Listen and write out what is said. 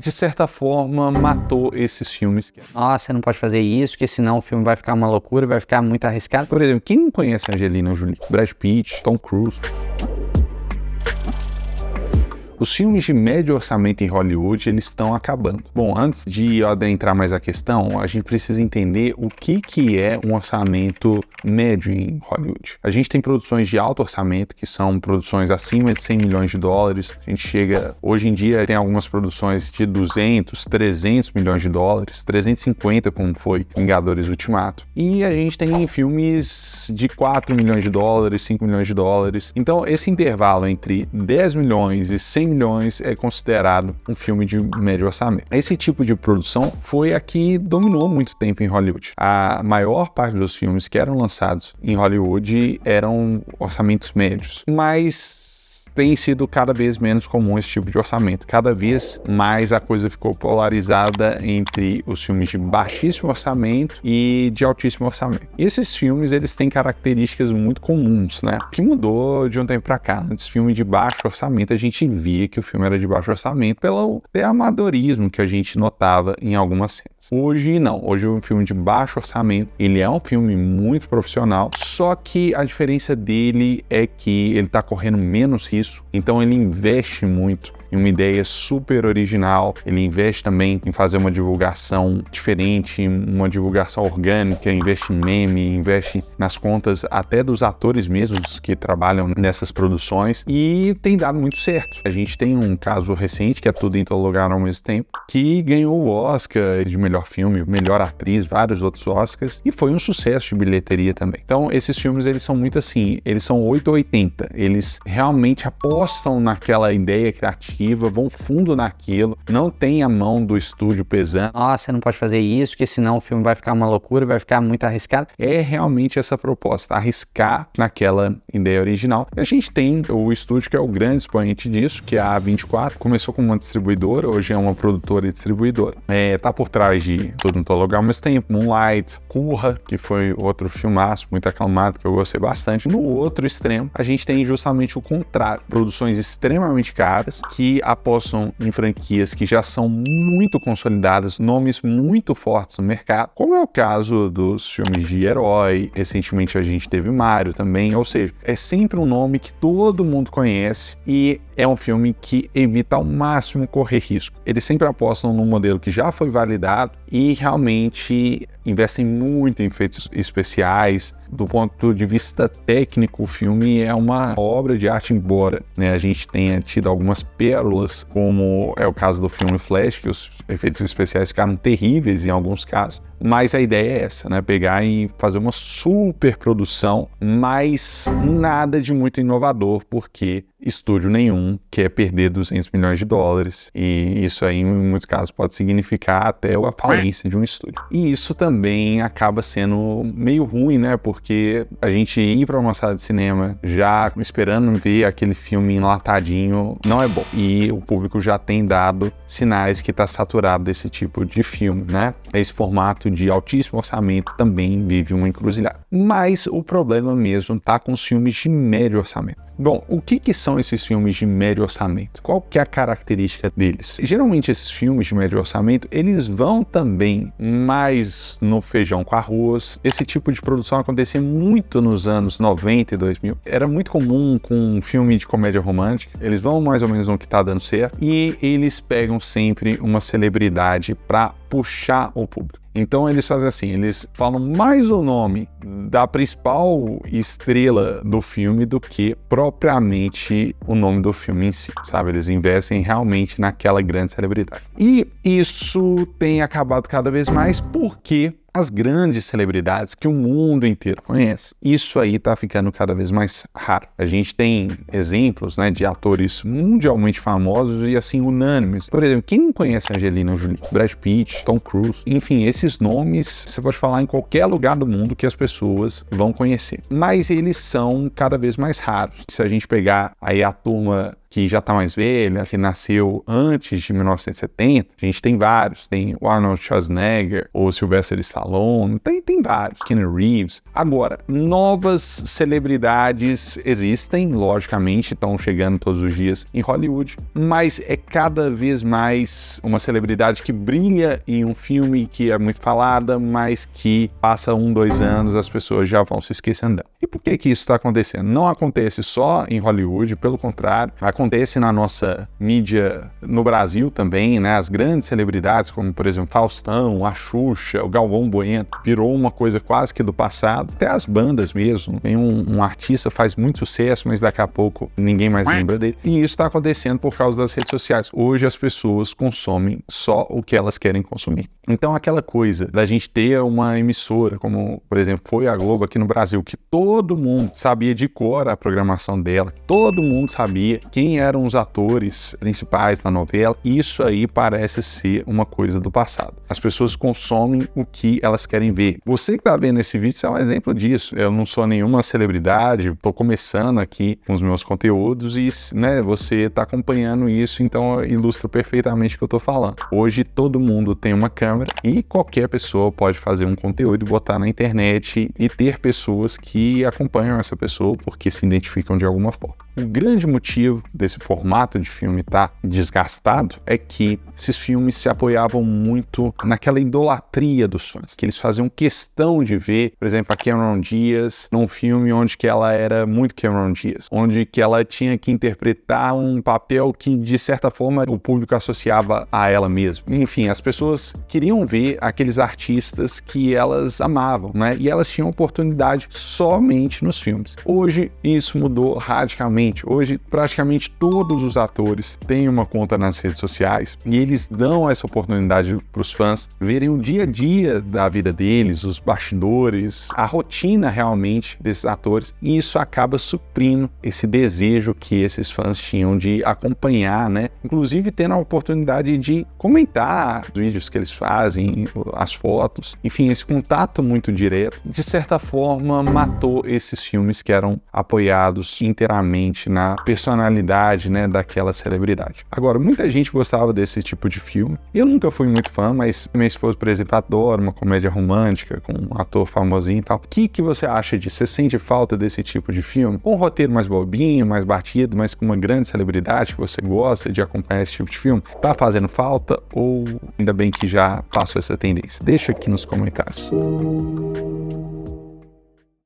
de certa forma, matou esses filmes. Nossa, você não pode fazer isso, porque senão o filme vai ficar uma loucura, vai ficar muito arriscado. Por exemplo, quem não conhece Angelina Jolie? Brad Pitt, Tom Cruise. Os filmes de médio orçamento em Hollywood, eles estão acabando. Bom, antes de adentrar mais a questão, a gente precisa entender o que é um orçamento médio em Hollywood. A gente tem produções de alto orçamento, que são produções acima de 100 milhões de dólares. A gente chega, hoje em dia, tem algumas produções de 200, 300 milhões de dólares, 350, como foi Vingadores Ultimato. E a gente tem filmes de 4 milhões de dólares, 5 milhões de dólares. Então, esse intervalo entre 10 milhões e 100 milhões é considerado um filme de médio orçamento. Esse tipo de produção foi a que dominou muito tempo em Hollywood. A maior parte dos filmes que eram lançados em Hollywood eram orçamentos médios, mas tem sido cada vez menos comum esse tipo de orçamento. Cada vez mais a coisa ficou polarizada entre os filmes de baixíssimo orçamento e de altíssimo orçamento. E esses filmes, eles têm características muito comuns, né? O que mudou de um tempo pra cá? Antes, filme de baixo orçamento, a gente via que o filme era de baixo orçamento pelo amadorismo que a gente notava em algumas cenas. Hoje, não. Hoje, um filme de baixo orçamento, ele é um filme muito profissional, só que a diferença dele é que ele tá correndo menos risco, então ele investe muito em uma ideia super original, ele investe também em fazer uma divulgação diferente, uma divulgação orgânica, investe em meme, investe nas contas até dos atores mesmos que trabalham nessas produções e tem dado muito certo. A gente tem um caso recente, que é Tudo em Todo Lugar ao Mesmo Tempo, que ganhou o Oscar de melhor filme, melhor atriz, vários outros Oscars, e foi um sucesso de bilheteria também. Então, esses filmes, eles são muito assim, eles são 8 ou 80, eles realmente apostam naquela ideia criativa, vão fundo naquilo, não tem a mão do estúdio pesando. Nossa, você não pode fazer isso, porque senão o filme vai ficar uma loucura, vai ficar muito arriscado. É realmente essa proposta, arriscar naquela ideia original. E a gente tem o estúdio que é o grande expoente disso, que é a A24, começou como uma distribuidora, hoje é uma produtora e distribuidora. Tá por trás de Tudo em Todo Lugar ao Mesmo Tempo, Moonlight, Corra, que foi outro filmaço muito aclamado, que eu gostei bastante. No outro extremo, a gente tem justamente o contrário, produções extremamente caras, que apostam em franquias que já são muito consolidadas, nomes muito fortes no mercado, como é o caso dos filmes de herói. Recentemente a gente teve Mario também, ou seja, é sempre um nome que todo mundo conhece e é um filme que evita ao máximo correr risco. Eles sempre apostam num modelo que já foi validado e realmente investem muito em efeitos especiais. Do ponto de vista técnico, o filme é uma obra de arte, embora, né, a gente tenha tido algumas pérolas, como é o caso do filme Flash, que os efeitos especiais ficaram terríveis em alguns casos. Mas a ideia é essa, né? Pegar e fazer uma super produção, mas nada de muito inovador, porque estúdio nenhum quer perder 200 milhões de dólares. E isso aí, em muitos casos, pode significar até a falência de um estúdio. E isso também acaba sendo meio ruim, né? Porque a gente ir para uma sala de cinema já esperando ver aquele filme enlatadinho não é bom. E o público já tem dado sinais que está saturado desse tipo de filme, né? Esse formato de altíssimo orçamento também vive uma encruzilhada. Mas o problema mesmo está com os filmes de médio orçamento. Bom, o que são esses filmes de médio orçamento? Qual que é a característica deles? Geralmente esses filmes de médio orçamento, eles vão também mais no feijão com arroz. Esse tipo de produção acontecia muito nos anos 90 e 2000. Era muito comum com um filme de comédia romântica. Eles vão mais ou menos no que tá dando certo e eles pegam sempre uma celebridade para puxar o público. Então eles fazem assim, eles falam mais o nome da principal estrela do filme do que propriamente o nome do filme em si, sabe? Eles investem realmente naquela grande celebridade. E isso tem acabado cada vez mais porque as grandes celebridades que o mundo inteiro conhece. Isso aí tá ficando cada vez mais raro. A gente tem exemplos, né, de atores mundialmente famosos e assim unânimes. Por exemplo, quem não conhece Angelina Jolie? Brad Pitt, Tom Cruise, enfim, esses nomes você pode falar em qualquer lugar do mundo que as pessoas vão conhecer. Mas eles são cada vez mais raros. Se a gente pegar aí a turma que já tá mais velha, que nasceu antes de 1970, a gente tem vários. Tem o Arnold Schwarzenegger, o Sylvester Stallone, tem vários, Keanu Reeves. Agora, novas celebridades existem, logicamente, estão chegando todos os dias em Hollywood, mas é cada vez mais uma celebridade que brilha em um filme que é muito falada, mas que passa 1, 2 anos, as pessoas já vão se esquecendo dela. E por que isso está acontecendo? Não acontece só em Hollywood, pelo contrário, acontece na nossa mídia no Brasil também, né? As grandes celebridades, como por exemplo Faustão, a Xuxa, o Galvão Bueno, virou uma coisa quase que do passado. Até as bandas mesmo, tem um artista faz muito sucesso, mas daqui a pouco ninguém mais lembra dele. E isso está acontecendo por causa das redes sociais. Hoje as pessoas consomem só o que elas querem consumir. Então aquela coisa da gente ter uma emissora, como por exemplo foi a Globo aqui no Brasil, que todo mundo sabia de cor a programação dela, todo mundo sabia quem eram os atores principais da novela, isso aí parece ser uma coisa do passado. As pessoas consomem o que elas querem ver. Você que está vendo esse vídeo é um exemplo disso. Eu não sou nenhuma celebridade, estou começando aqui com os meus conteúdos e, né, você está acompanhando isso, então ilustra perfeitamente o que eu estou falando. Hoje todo mundo tem uma câmera e qualquer pessoa pode fazer um conteúdo, botar na internet e ter pessoas que acompanham essa pessoa porque se identificam de alguma forma. O grande motivo desse formato de filme estar desgastado é que esses filmes se apoiavam muito naquela idolatria dos fãs, que eles faziam questão de ver, por exemplo, a Cameron Diaz num filme onde que ela era muito Cameron Diaz, onde que ela tinha que interpretar um papel que, de certa forma, o público associava a ela mesma. Enfim, as pessoas queriam ver aqueles artistas que elas amavam, né? E elas tinham oportunidade somente nos filmes. Hoje, isso mudou radicalmente. Hoje, praticamente todos os atores têm uma conta nas redes sociais e eles dão essa oportunidade para os fãs verem o dia a dia da vida deles, os bastidores, a rotina realmente desses atores, e isso acaba suprindo esse desejo que esses fãs tinham de acompanhar, né? Inclusive tendo a oportunidade de comentar os vídeos que eles fazem, as fotos, enfim, esse contato muito direto, de certa forma matou esses filmes que eram apoiados inteiramente na personalidade, né, daquela celebridade. Agora, muita gente gostava desse tipo de filme. Eu nunca fui muito fã, mas minha esposa, por exemplo, adora uma comédia romântica com um ator famosinho e tal. O que você acha disso? Você sente falta desse tipo de filme? Com um roteiro mais bobinho, mais batido, mas com uma grande celebridade que você gosta de acompanhar esse tipo de filme? Tá fazendo falta ou ainda bem que já passou essa tendência? Deixa aqui nos comentários.